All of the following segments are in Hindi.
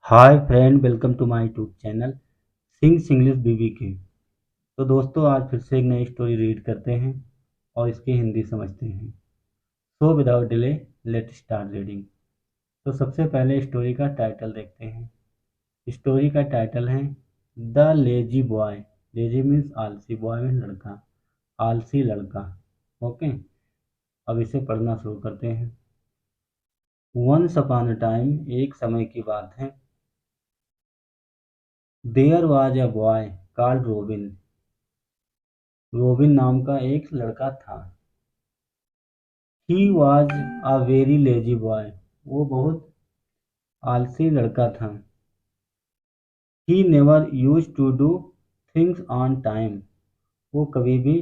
Hi friend, welcome to my YouTube channel sings English बीबी के। तो दोस्तों, आज फिर से एक नई स्टोरी रीड करते हैं और इसकी हिंदी समझते हैं। So without delay let start reading. तो सबसे पहले स्टोरी का टाइटल देखते हैं। स्टोरी का टाइटल है the lazy boy. Lazy means आलसी, बॉय मीन्स लड़का, आलसी लड़का। ओके, अब इसे पढ़ना शुरू करते हैं। वंस अपॉन अ टाइम, एक समय की बात है। There was a boy called Robin. Robin नाम का एक लड़का था। He was a very lazy boy. वो बहुत आलसी लड़का था। He never use to do things on time. वो कभी भी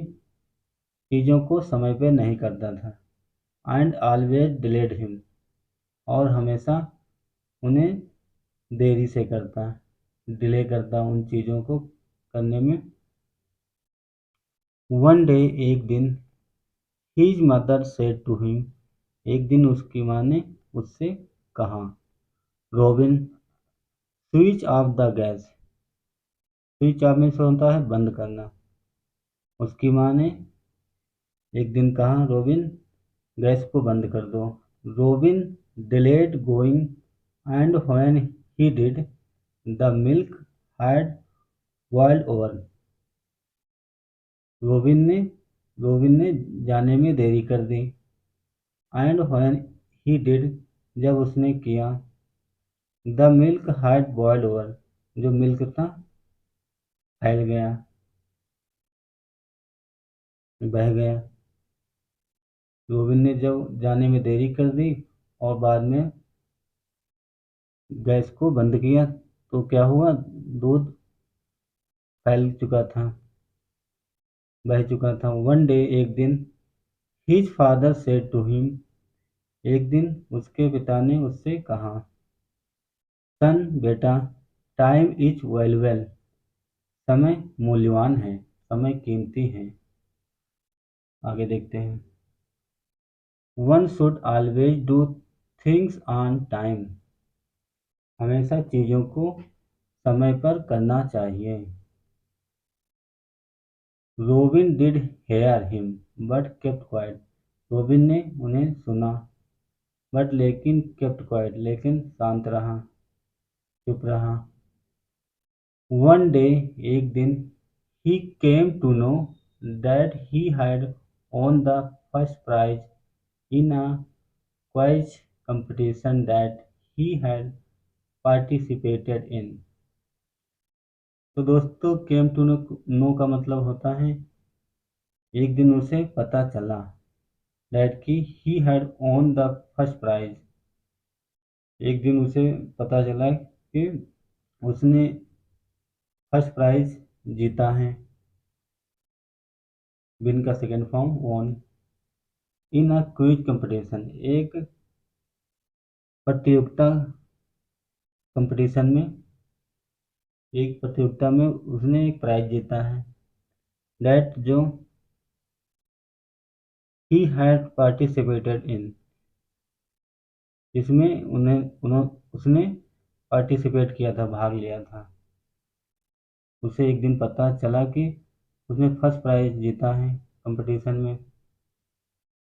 चीज़ों को समय पे नहीं करता था। And always delayed him. और हमेशा उन्हें देरी से करता, डिले करता उन चीज़ों को करने में। वन डे, एक दिन, his mother said to him. एक दिन उसकी माँ ने उससे कहा, Robin, switch off the gas. Switch off में से होता है बंद करना। उसकी माँ ने एक दिन कहा, रॉबिन, गैस को बंद कर दो। Robin delayed going and when he did the milk had boiled over. Robin ने रॉबिन ने जाने में देरी कर दी। एंड व्हेन ही डिड, जब उसने किया, the milk had boiled over, जो मिल्क था फैल गया, बह गया। रोबिन ने जब जाने में देरी कर दी और बाद में गैस को बंद किया तो क्या हुआ, दूध फैल चुका था, बह चुका था। वन डे, एक दिन, his father said to him. एक दिन उसके पिता ने उससे कहा, सन, बेटा, टाइम इज वैल्यूएबल। समय मूल्यवान है, समय कीमती है। आगे देखते हैं। One should always do things on time. हमेशा चीज़ों को समय पर करना चाहिए। Robin did hair him but kept quite. Robin ने उन्हें सुना, बट लेकिन केप्ट क्वाइट, लेकिन शांत रहा, चुप रहा। वन डे, एक दिन, he came to know that he had won the first prize in a quiz competition that he had participated in। तो दोस्तों, केम टू नो का मतलब होता है एक दिन उसे पता चला, दैट की he had won the first prize. एक दिन उसे पता चला कि उसने फर्स्ट प्राइज जीता है। विन का second form own. In a quiz competition, एक प्रतियोगिता, कंपटीशन में, एक प्रतियोगिता में उसने एक प्राइज जीता है। दैट, जो, ही हैड पार्टिसिपेटेड इन, इसमें उसने पार्टिसिपेट किया था, भाग लिया था। उसे एक दिन पता चला कि उसने फर्स्ट प्राइज जीता है कंपटीशन में,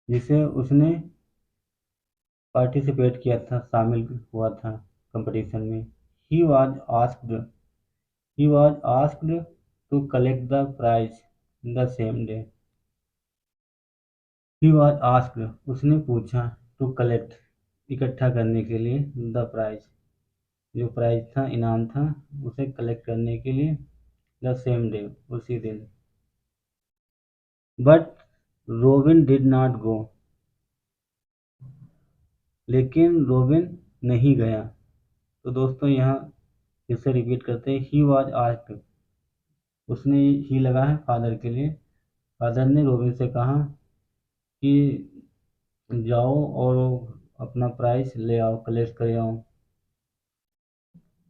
जिसे उसने पार्टिसिपेट किया था, शामिल हुआ था कंपटीशन में। He was asked he was asked to collect the prize the same day. He was asked, उसने पूछा, टू कलेक्ट, इकट्ठा करने के लिए, द प्राइज, जो प्राइज था, इनाम था, उसे कलेक्ट करने के लिए, द सेम डे, उसी दिन। But Robin did not go, लेकिन रोबिन नहीं गया। तो दोस्तों, यहाँ फिर से रिपीट करते हैं। ही वॉज आस्क्ड, उसने, ही लगा है फादर के लिए। फादर ने रोबिन से कहा कि जाओ और अपना प्राइस ले आओ, कलेक्ट कर आओ,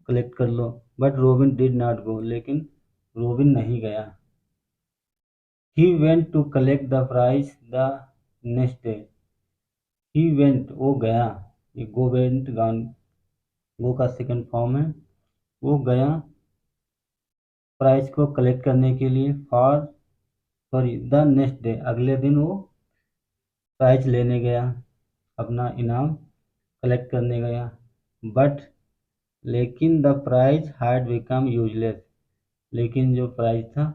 कलेक्ट कर लो। But Robin did not go, लेकिन रोबिन नहीं गया। He went to collect the prize the next day. He went, वो गया, ये गो वेंट गान गो का सेकंड फॉर्म है। वो गया प्राइज को कलेक्ट करने के लिए for sorry the next day, अगले दिन वो प्राइज लेने गया, अपना इनाम कलेक्ट करने गया। बट लेकिन the prize had become useless, लेकिन जो प्राइज था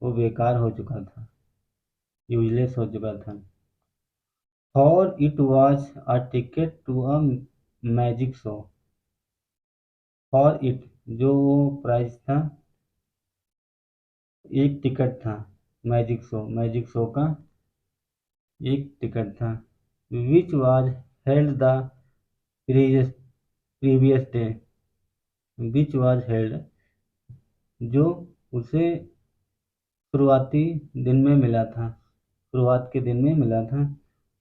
वो बेकार हो चुका था, यूजलेस हो चुका था। For it was a ticket to a magic show. For it, जो वो प्राइज था, एक टिकट था मैजिक शो का एक टिकट था। Which was held the previous day, which was held, जो उसे शुरुआती दिन में मिला था, शुरुआत के दिन में मिला था।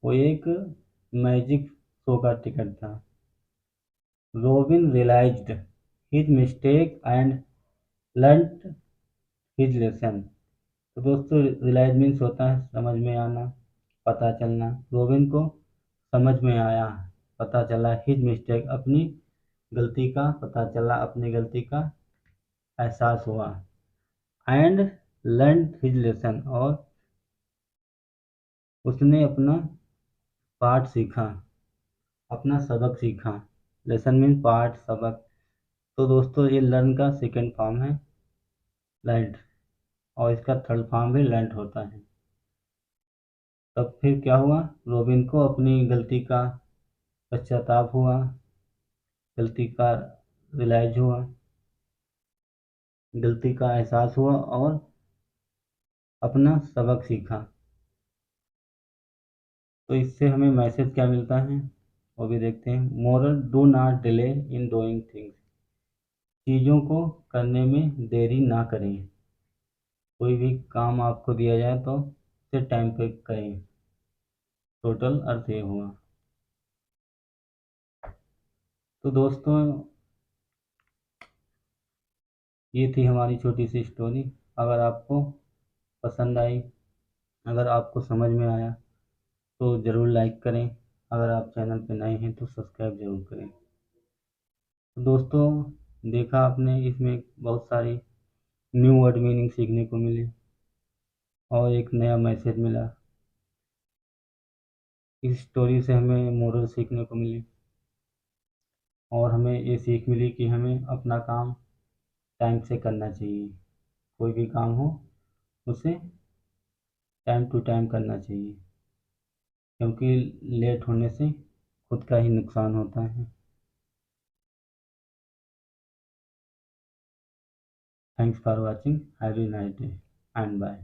वो एक मैजिक शो का टिकट था। Robin realised his mistake and learned his lesson. तो दोस्तों रियलाइज मीन्स होता है समझ में आना, पता चलना। रोबिन को समझ में आया, पता चला, हिज मिस्टेक, अपनी गलती का पता चला, अपनी गलती का एहसास हुआ। एंड लर्न हिज लेसन, और उसने अपना पाठ सीखा, अपना सबक सीखा। लेसन मीन पाठ, सबक। तो दोस्तों ये लर्न का सेकंड फॉर्म है लर्न, और इसका थर्ड फॉर्म भी लर्न होता है। तब फिर क्या हुआ, रोबिन को अपनी गलती का पश्चाताप हुआ, गलती का रियलाइज हुआ, गलती का एहसास हुआ और अपना सबक सीखा। तो इससे हमें मैसेज क्या मिलता है वो भी देखते हैं। Moral, do not delay in doing things. चीज़ों को करने में देरी ना करें। कोई भी काम आपको दिया जाए तो उसे टाइम पे करें। टोटल अर्थ ये हुआ। तो दोस्तों ये थी हमारी छोटी सी स्टोरी। अगर आपको पसंद आई, अगर आपको समझ में आया तो ज़रूर लाइक करें। अगर आप चैनल पे नए हैं तो सब्सक्राइब ज़रूर करें। तो दोस्तों देखा आपने, इसमें बहुत सारी न्यू वर्ड मीनिंग सीखने को मिली और एक नया मैसेज मिला। इस स्टोरी से हमें मोरल सीखने को मिली और हमें ये सीख मिली कि हमें अपना काम टाइम से करना चाहिए। कोई भी काम हो उसे टाइम टू टाइम करना चाहिए, क्योंकि लेट होने से खुद का ही नुकसान होता है। Thanks for watching, have a nice day and bye.